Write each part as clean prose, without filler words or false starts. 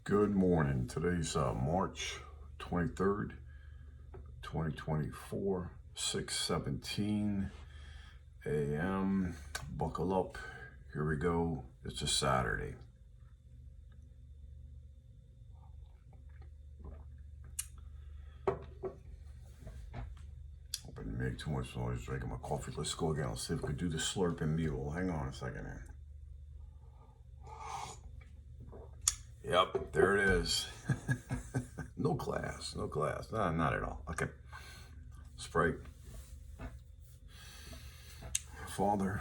Good morning. Today's March 23rd, 2024, 6:17 a.m. Buckle up. Here we go. It's a Saturday. Hope I didn't make too much noise drinking my coffee. Let's go again. Let's see if we can do the slurping mule. Hang on a second here. Yep, there it is. No class. No, not at all. Okay. Let's pray. Father,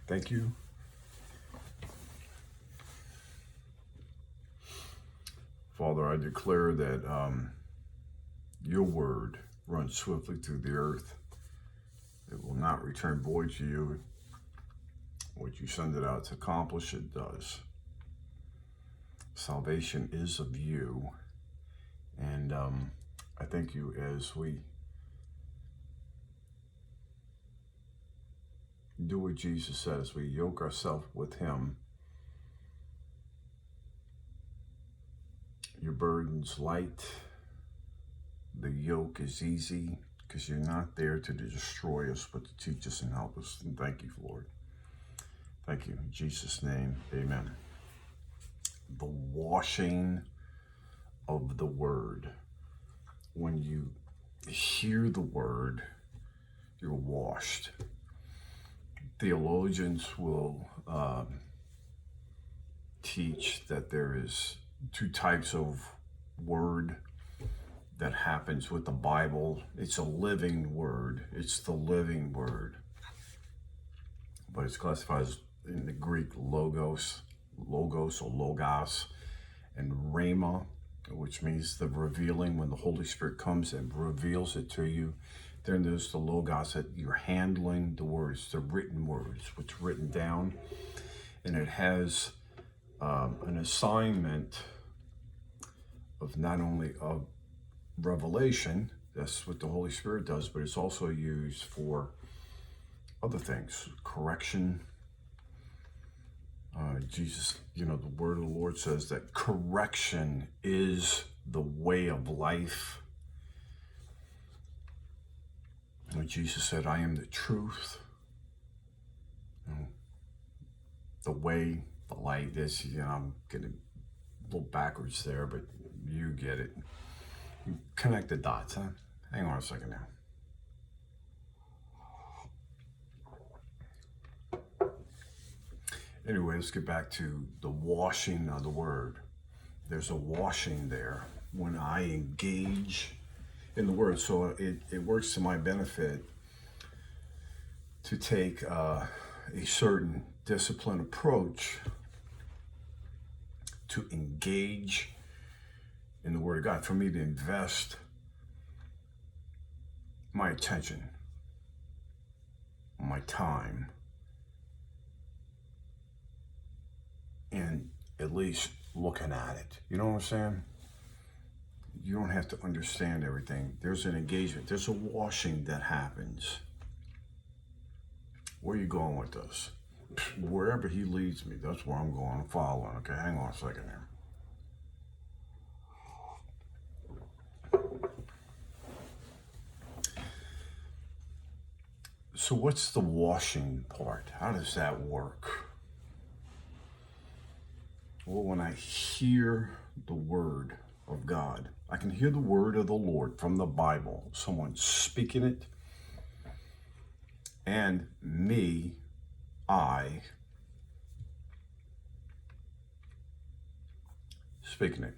thank you. Father, I declare that your word runs swiftly through the earth. It will not return void to you. What you send it out to accomplish, it does. Salvation is of you. And I thank you as we do what Jesus says. We yoke ourselves with him. Your burden's light. The yoke is easy because you're not there to destroy us, but to teach us and help us. And thank you, Lord. Thank you. In Jesus' name, amen. The washing of the word. When you hear the word, you're washed. Theologians will teach that there is two types of word that happens with the Bible. It's a living word. It's the living word. But it's classified as, in the Greek, logos or logos, and rhema, which means the revealing. When the Holy Spirit comes and reveals it to you, then there's the logos, that you're handling the words, the written words, what's written down. And it has an assignment of not only of revelation, that's what the Holy Spirit does, but it's also used for other things, correction. Jesus, the word of the Lord says that correction is the way of life. When Jesus said, I am the truth, the way, the light. This, I'm getting a little backwards there, but you get it. You connect the dots, huh? Hang on a second now. Anyway, let's get back to the washing of the word. There's a washing there when I engage in the word. So it works to my benefit to take a certain disciplined approach to engage in the word of God. For me to invest my attention, my time, and at least looking at it. You know what I'm saying? You don't have to understand everything. There's an engagement. There's a washing that happens. Where are you going with this? Wherever he leads me, that's where I'm going. I'm following. Okay, hang on a second here. So what's the washing part? How does that work? Well, when I hear the word of God, I can hear the word of the Lord from the Bible, someone speaking it, and I speaking it.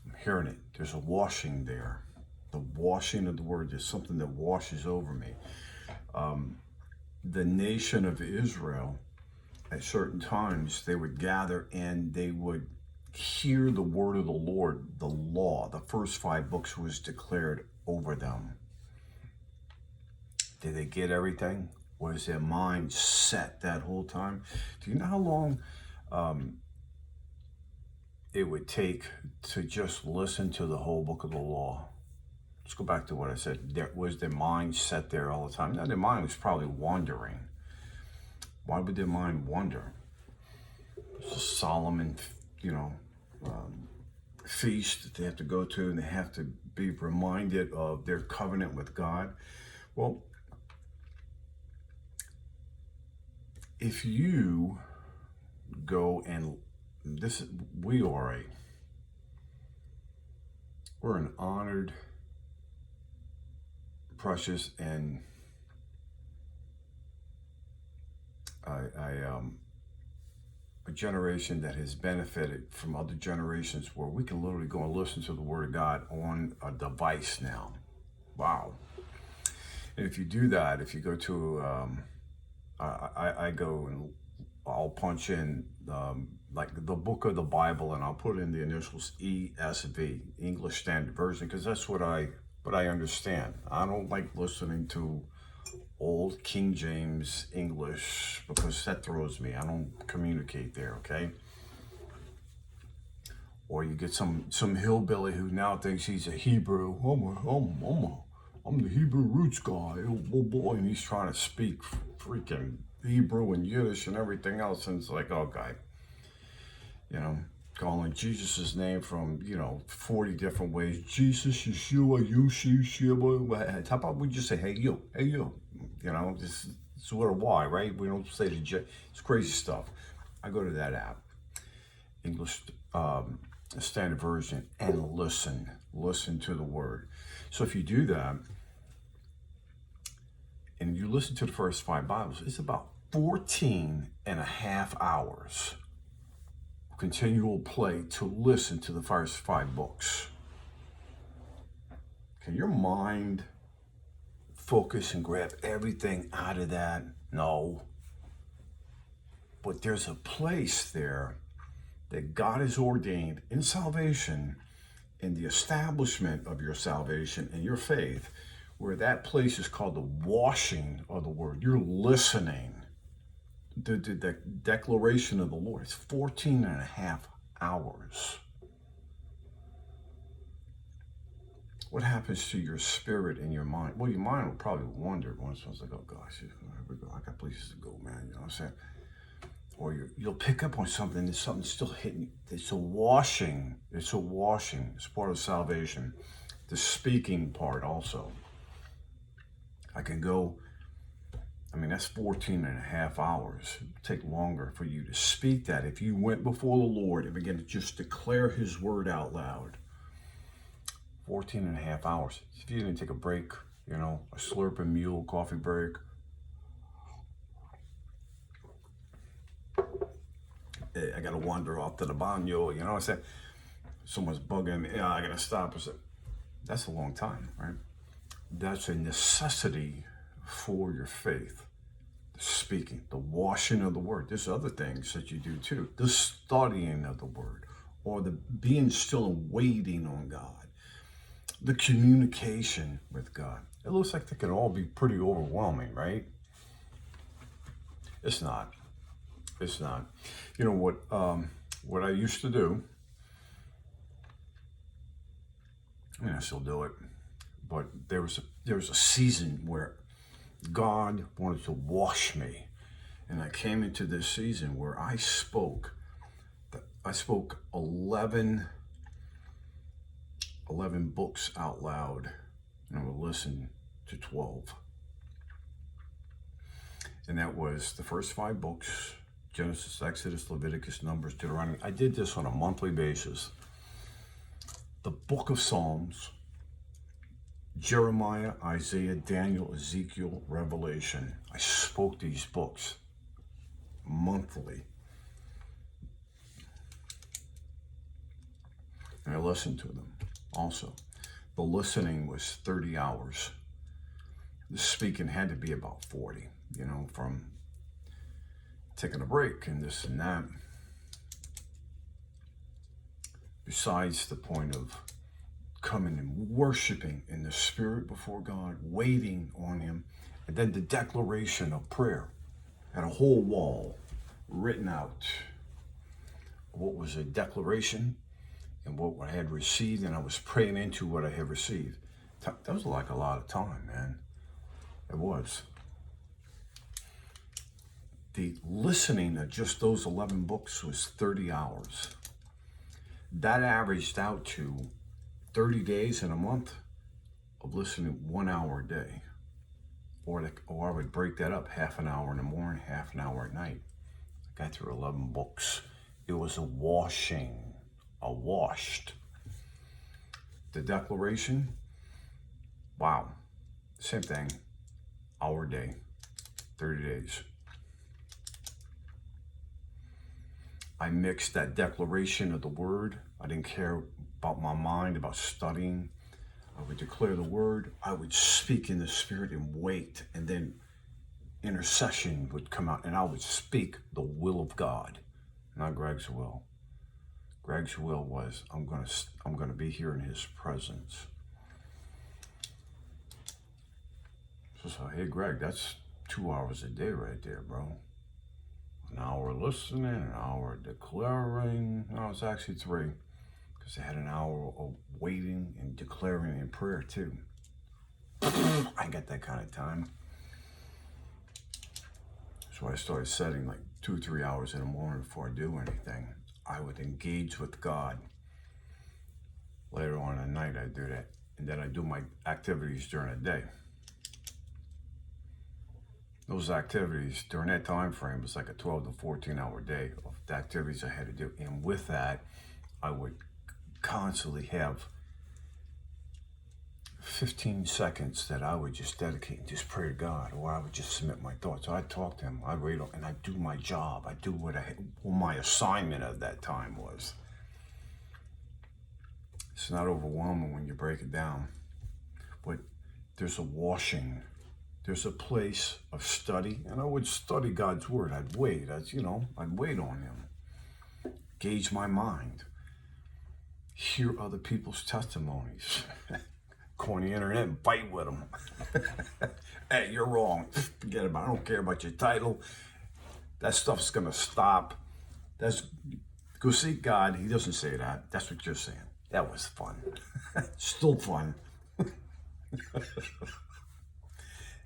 I'm hearing it. There's a washing there. The washing of the word is something that washes over me. The nation of Israel, at certain times, they would gather and they would hear the word of the Lord, the law. The first 5 books was declared over them. Did they get everything? Was their mind set that whole time? Do you know how long it would take to just listen to the whole book of the law? Let's go back to what I said. Was their mind set there all the time? No, their mind was probably wandering. Why would their mind wander? Solomon feast that they have to go to, and they have to be reminded of their covenant with God. Well, if you go and we're an honored, precious, and a generation that has benefited from other generations, where we can literally go and listen to the Word of God on a device now. Wow. And if you do that, if you go to, I go and I'll punch in like the book of the Bible, and I'll put in the initials ESV, English Standard Version, because that's what I understand. I don't like listening to old King James English, because that throws me. I don't communicate there, okay? Or you get some hillbilly who now thinks he's a Hebrew. I'm the Hebrew roots guy. Oh boy, and he's trying to speak freaking Hebrew and Yiddish and everything else, and it's like, okay, calling Jesus' name from 40 different ways. Jesus, Yeshua, Yushi, Shiba. How about we just say, hey you, this is what a why, right? We don't say the J. It's crazy stuff. I go to that app, English Standard Version, and listen to the Word. So if you do that, and you listen to the first 5 Bibles, it's about 14 and a half hours of continual play to listen to the first 5 books. Can your mind focus and grab everything out of that? No. But there's a place there that God has ordained in salvation, in the establishment of your salvation and your faith, where that place is called the washing of the Word. You're listening. The declaration of the Lord. It's 14 and a half hours. What happens to your spirit and your mind? Well, your mind will probably wonder once, like, oh gosh, here we go. I got places to go, man. You know what I'm saying? Or you'll pick up on something, and something's still hitting you. It's a washing. It's part of salvation. The speaking part also. I can go, that's 14 and a half hours. It would take longer for you to speak that. If you went before the Lord and began to just declare His word out loud, 14 and a half hours. If you didn't take a break, a slurping mule coffee break, I got to wander off to the baño, you know what I'm saying? Someone's bugging me, I got to stop. That's a long time, right? That's a necessity for your faith. The speaking, the washing of the Word. There's other things that you do too. The studying of the Word, or the being still and waiting on God. The communication with God. It looks like they can all be pretty overwhelming, right? It's not. It's not. You know what I used to do, I still do it, but there was a season where God wanted to wash me, and I came into this season where I spoke 11 books out loud, and I would listen to 12. And that was the first 5 books: Genesis, Exodus, Leviticus, Numbers, Deuteronomy. I did this on a monthly basis. The book of Psalms, Jeremiah, Isaiah, Daniel, Ezekiel, Revelation. I spoke these books monthly. And I listened to them also. The listening was 30 hours. The speaking had to be about 40, from taking a break and this and that. Besides the point of coming and worshiping in the Spirit before God, waiting on Him, and then the declaration of prayer. Had a whole wall written out what was a declaration and what I had received, and I was praying into what I had received. That was like a lot of time, man. It was. The listening of just those 11 books was 30 hours. That averaged out to 30 days in a month of listening 1 hour a day. Or I would break that up, half an hour in the morning, half an hour at night. I got through 11 books. It was a washing, washed. The declaration, wow, same thing, hour a day, 30 days. I mixed that declaration of the word. I didn't care about my mind, about studying. I would declare the word. I would speak in the spirit and wait. And then intercession would come out and I would speak the will of God, not Greg's will. Greg's will was, I'm going to be here in his presence. So, hey, Greg, that's 2 hours a day right there, bro. An hour listening, an hour declaring. No, it's actually 3, because I had an hour of waiting and declaring in prayer too. I got that kind of time. So I started setting like 2 or 3 hours in the morning before I do anything. I would engage with God. Later on at night, I do that. And then I do my activities during the day. Those activities during that time frame was like a 12 to 14 hour day of the activities I had to do. And with that, I would constantly have 15 seconds that I would just dedicate and just pray to God, or I would just submit my thoughts. So I'd talk to him, I'd read them, and I'd do my job. I'd do what my assignment of that time was. It's not overwhelming when you break it down, but there's a washing. There's a place of study, and I would study God's word. I'd wait, I'd wait on him, gauge my mind, hear other people's testimonies. Go on the internet and fight with them. Hey, you're wrong. Forget about it. I don't care about your title. That stuff's gonna stop. Go seek God. He doesn't say that. That's what you're saying. That was fun. Still fun.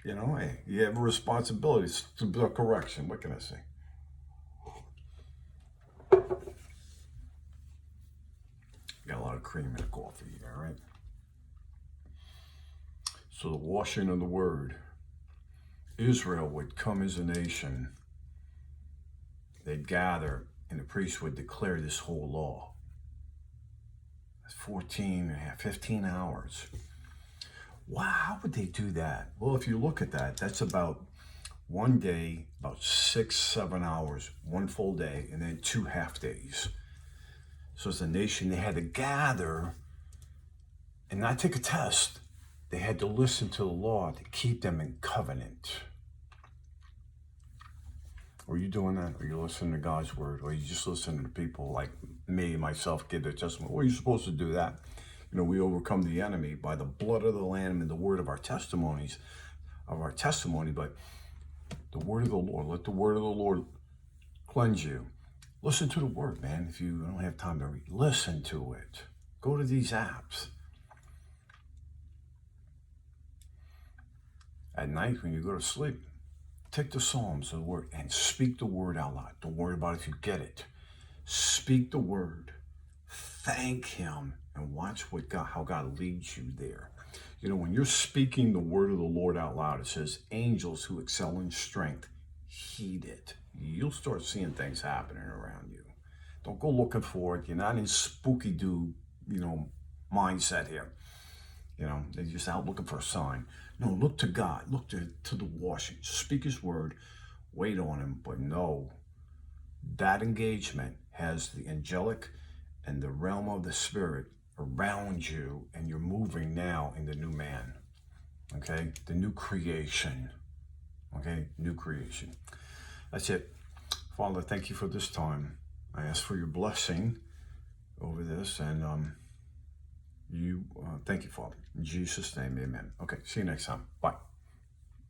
Hey, you have a responsibility to do a correction. What can I say? Got a lot of cream in the coffee here, right? So the washing of the word. Israel would come as a nation. They'd gather, and the priest would declare this whole law. That's 15 hours. Wow, how would they do that? Well, if you look at that, that's about one day, about 6-7 hours, one full day, and then 2 half days. So as a nation, they had to gather and not take a test. They had to listen to the law to keep them in covenant. Are you doing that? Are you listening to God's word? Or are you just listening to people like me, myself, give their testimony? Well, you're supposed to do that. We overcome the enemy by the blood of the Lamb and the word of our testimony, but the word of the Lord, let the word of the Lord cleanse you. Listen to the word, man. If you don't have time to read, listen to it. Go to these apps. At night, when you go to sleep, take the Psalms of the word and speak the word out loud. Don't worry about if you get it. Speak the word. Thank him. And watch how God leads you there. When you're speaking the word of the Lord out loud, it says, angels who excel in strength, heed it. You'll start seeing things happening around you. Don't go looking for it. You're not in spooky dude, mindset here. They're just out looking for a sign. No, look to God. Look to the washing. Speak his word. Wait on him. But no, that engagement has the angelic and the realm of the spirit around you, and you're moving now in the new man, okay? The new creation, okay? New creation. That's it. Father, thank you for this time. I ask for your blessing over this, and thank you, Father. In Jesus' name, amen. Okay, see you next time. Bye.